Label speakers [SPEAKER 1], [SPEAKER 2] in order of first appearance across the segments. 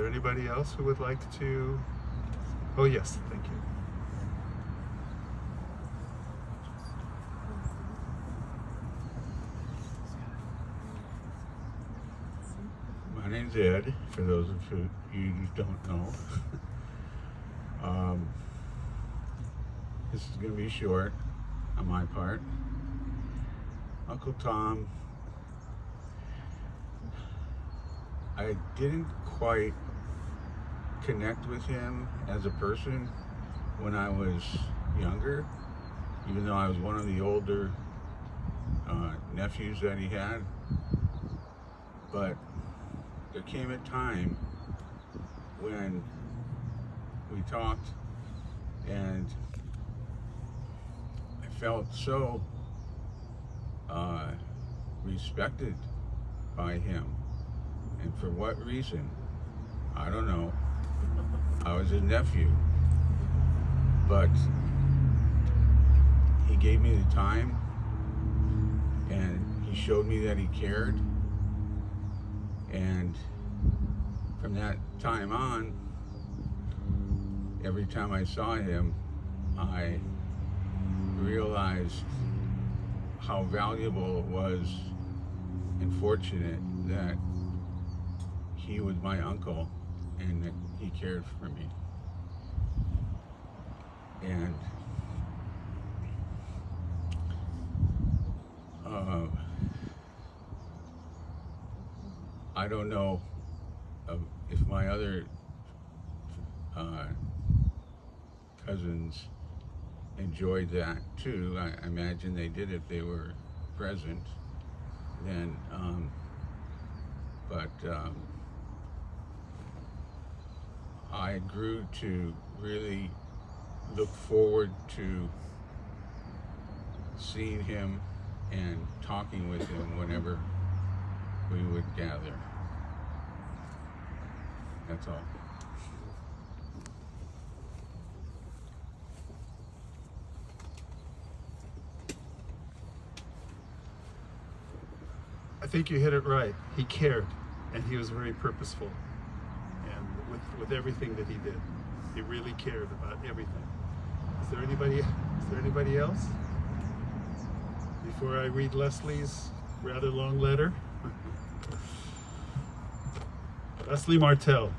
[SPEAKER 1] there anybody else who would like to? Oh yes, thank you.
[SPEAKER 2] My name's Ed, for those of you who don't know. This is going to be short on my part. Uncle Tom, I didn't quite connect with him as a person when I was younger, even though I was one of the older nephews that he had. But there came a time when we talked and I felt so respected by him. And for what reason? I don't know. I was his nephew. But he gave me the time and he showed me that he cared. And from that time on, every time I saw him, I realized how valuable it was and fortunate that he was my uncle and that he cared for me. And I don't know if my other cousins enjoyed that too. I imagine they did if they were present then. But I grew to really look forward to seeing him and talking with him whenever we would gather. That's all.
[SPEAKER 1] I think you hit it right. He cared, and he was very purposeful, and with everything that he did, he really cared about everything. Is there anybody else? Before I read Leslie's rather long letter. Leslie Martell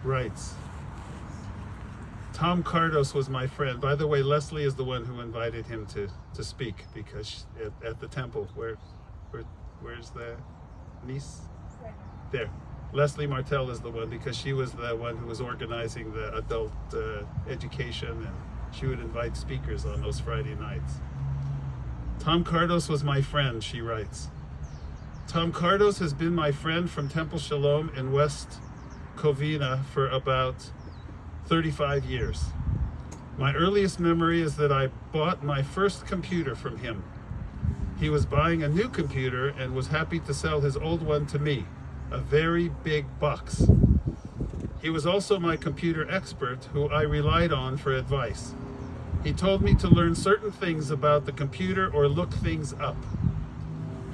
[SPEAKER 1] writes, Tom Kardos was my friend. By the way, Leslie is the one who invited him to speak, because at the temple, where's the niece? There. Leslie Martell is the one, because she was the one who was organizing the adult education, and she would invite speakers on those Friday nights. Tom Kardos was my friend, she writes. Tom Kardos has been my friend from Temple Shalom in West Covina for about 35 years. My earliest memory is that I bought my first computer from him. He was buying a new computer and was happy to sell his old one to me, a very big box. He was also my computer expert who I relied on for advice. He told me to learn certain things about the computer or look things up.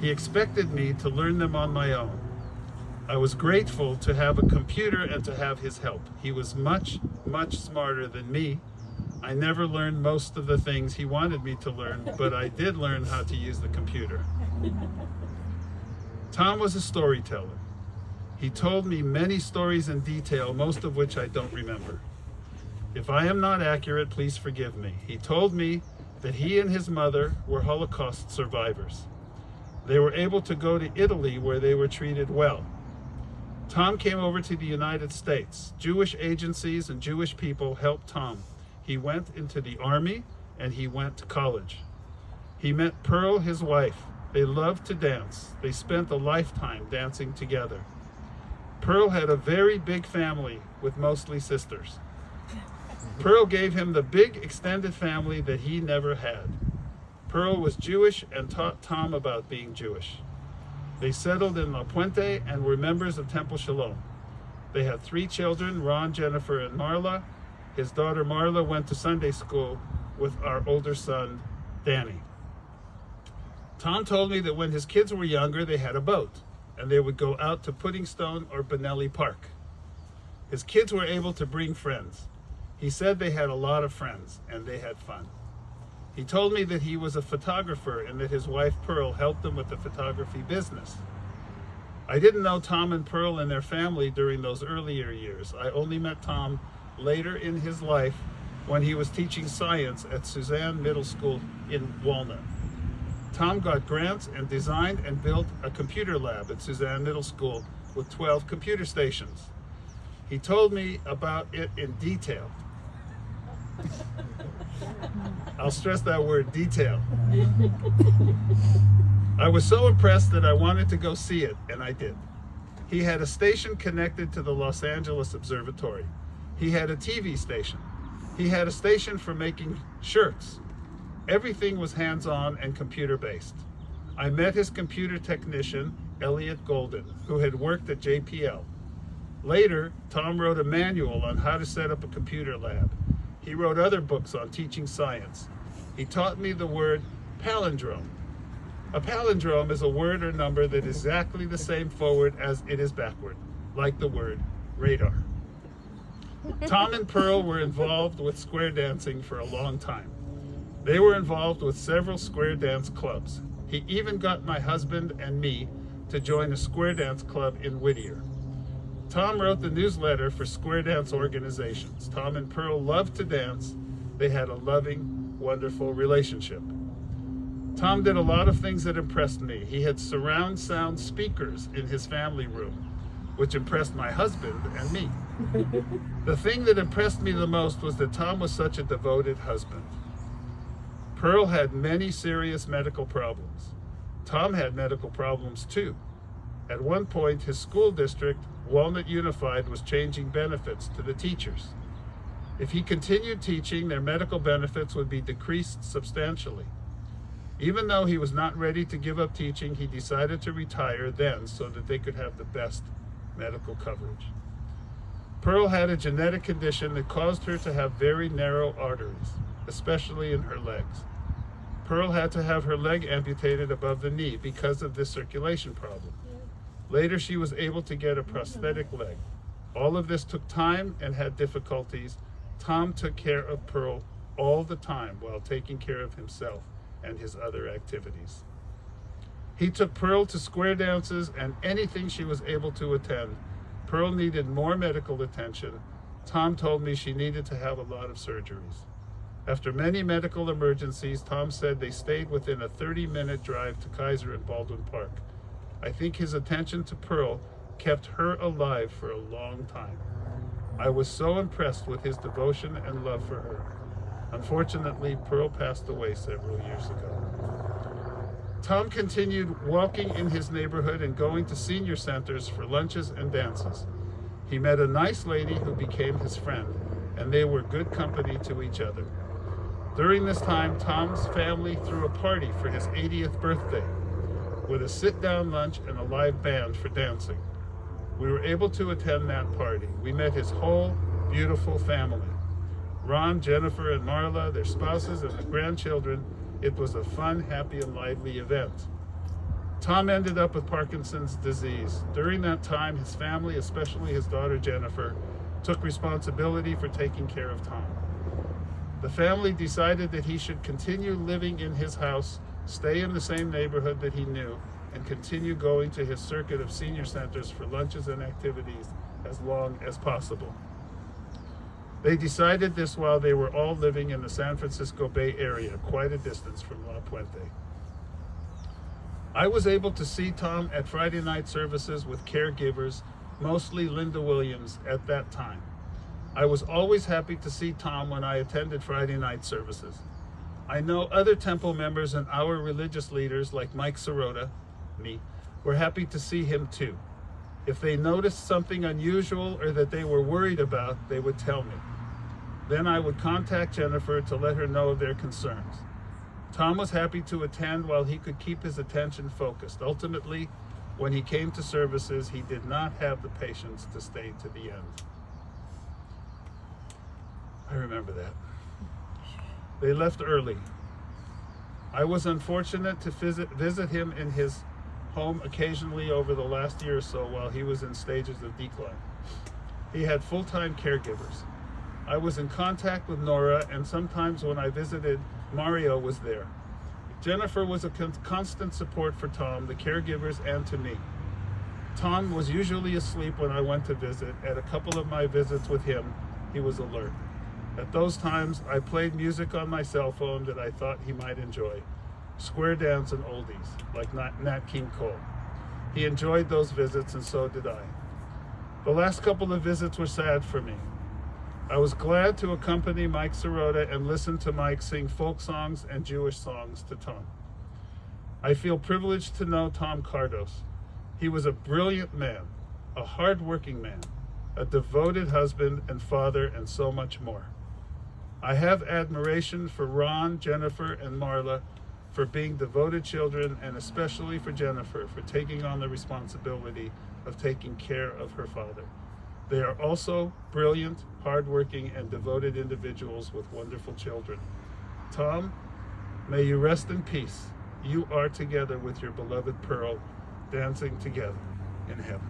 [SPEAKER 1] He expected me to learn them on my own. I was grateful to have a computer and to have his help. He was much, much smarter than me. I never learned most of the things he wanted me to learn, but I did learn how to use the computer. Tom was a storyteller. He told me many stories in detail, most of which I don't remember. If I am not accurate, please forgive me. He told me that he and his mother were Holocaust survivors. They were able to go to Italy, where they were treated well. Tom came over to the United States. Jewish agencies and Jewish people helped Tom. He went into the army and he went to college. He met Pearl, his wife. They loved to dance. They spent a lifetime dancing together. Pearl had a very big family with mostly sisters. Pearl gave him the big extended family that he never had. Pearl was Jewish and taught Tom about being Jewish. They settled in La Puente and were members of Temple Shalom. They had 3 children, Ron, Jennifer, and Marla. His daughter Marla went to Sunday school with our older son, Danny. Tom told me that when his kids were younger, they had a boat, and they would go out to Puddingstone or Benelli Park. His kids were able to bring friends. He said they had a lot of friends and they had fun. He told me that he was a photographer and that his wife Pearl helped him with the photography business. I didn't know Tom and Pearl and their family during those earlier years. I only met Tom later in his life when he was teaching science at Suzanne Middle School in Walnut. Tom got grants and designed and built a computer lab at Suzanne Middle School with 12 computer stations. He told me about it in detail. I'll stress that word, detail. I was so impressed that I wanted to go see it, and I did. He had a station connected to the Los Angeles Observatory. He had a TV station. He had a station for making shirts. Everything was hands-on and computer-based. I met his computer technician, Elliot Golden, who had worked at JPL. Later, Tom wrote a manual on how to set up a computer lab. He wrote other books on teaching science. He taught me the word palindrome. A palindrome is a word or number that is exactly the same forward as it is backward, like the word radar. Tom and Pearl were involved with square dancing for a long time. They were involved with several square dance clubs. He even got my husband and me to join a square dance club in Whittier. Tom wrote the newsletter for square dance organizations. Tom and Pearl loved to dance. They had a loving, wonderful relationship. Tom did a lot of things that impressed me. He had surround sound speakers in his family room, which impressed my husband and me. The thing that impressed me the most was that Tom was such a devoted husband. Pearl had many serious medical problems. Tom had medical problems too. At one point, his school district, Walnut Unified, was changing benefits to the teachers. If he continued teaching, their medical benefits would be decreased substantially. Even though he was not ready to give up teaching, he decided to retire then so that they could have the best medical coverage. Pearl had a genetic condition that caused her to have very narrow arteries, especially in her legs. Pearl had to have her leg amputated above the knee because of this circulation problem. Later, she was able to get a prosthetic leg. All of this took time and had difficulties. Tom took care of Pearl all the time while taking care of himself and his other activities. He took Pearl to square dances and anything she was able to attend. Pearl needed more medical attention. Tom told me she needed to have a lot of surgeries. After many medical emergencies, Tom said they stayed within a 30-minute drive to Kaiser and Baldwin Park. I think his attention to Pearl kept her alive for a long time. I was so impressed with his devotion and love for her. Unfortunately, Pearl passed away several years ago. Tom continued walking in his neighborhood and going to senior centers for lunches and dances. He met a nice lady who became his friend, and they were good company to each other. During this time, Tom's family threw a party for his 80th birthday with a sit-down lunch and a live band for dancing. We were able to attend that party. We met his whole beautiful family. Ron, Jennifer, and Marla, their spouses, and the grandchildren. It was a fun, happy, and lively event. Tom ended up with Parkinson's disease. During that time, his family, especially his daughter Jennifer, took responsibility for taking care of Tom. The family decided that he should continue living in his house, stay in the same neighborhood that he knew, and continue going to his circuit of senior centers for lunches and activities as long as possible. They decided this while they were all living in the San Francisco Bay Area, quite a distance from La Puente. I was able to see Tom at Friday night services with caregivers, mostly Linda Williams, at that time. I was always happy to see Tom when I attended Friday night services. I know other temple members and our religious leaders, like Mike Sirota, me, were happy to see him too. If they noticed something unusual or that they were worried about, they would tell me. Then I would contact Jennifer to let her know of their concerns. Tom was happy to attend while he could keep his attention focused. Ultimately, when he came to services, he did not have the patience to stay to the end. I remember that. They left early. I was unfortunate to visit him in his home occasionally over the last year or so while he was in stages of decline. He had full-time caregivers. I was in contact with Nora, and sometimes when I visited, Mario was there. Jennifer was a constant support for Tom, the caregivers, and to me. Tom was usually asleep when I went to visit. At a couple of my visits with him, he was alert. At those times, I played music on my cell phone that I thought he might enjoy. Square dance and oldies, like Nat King Cole. He enjoyed those visits, and so did I. The last couple of visits were sad for me. I was glad to accompany Mike Sirota and listen to Mike sing folk songs and Jewish songs to Tom. I feel privileged to know Tom Kardos. He was a brilliant man, a hard-working man, a devoted husband and father, and so much more. I have admiration for Ron, Jennifer, and Marla for being devoted children, and especially for Jennifer for taking on the responsibility of taking care of her father. They are also brilliant, hardworking, and devoted individuals with wonderful children. Tom, may you rest in peace. You are together with your beloved Pearl, dancing together in heaven.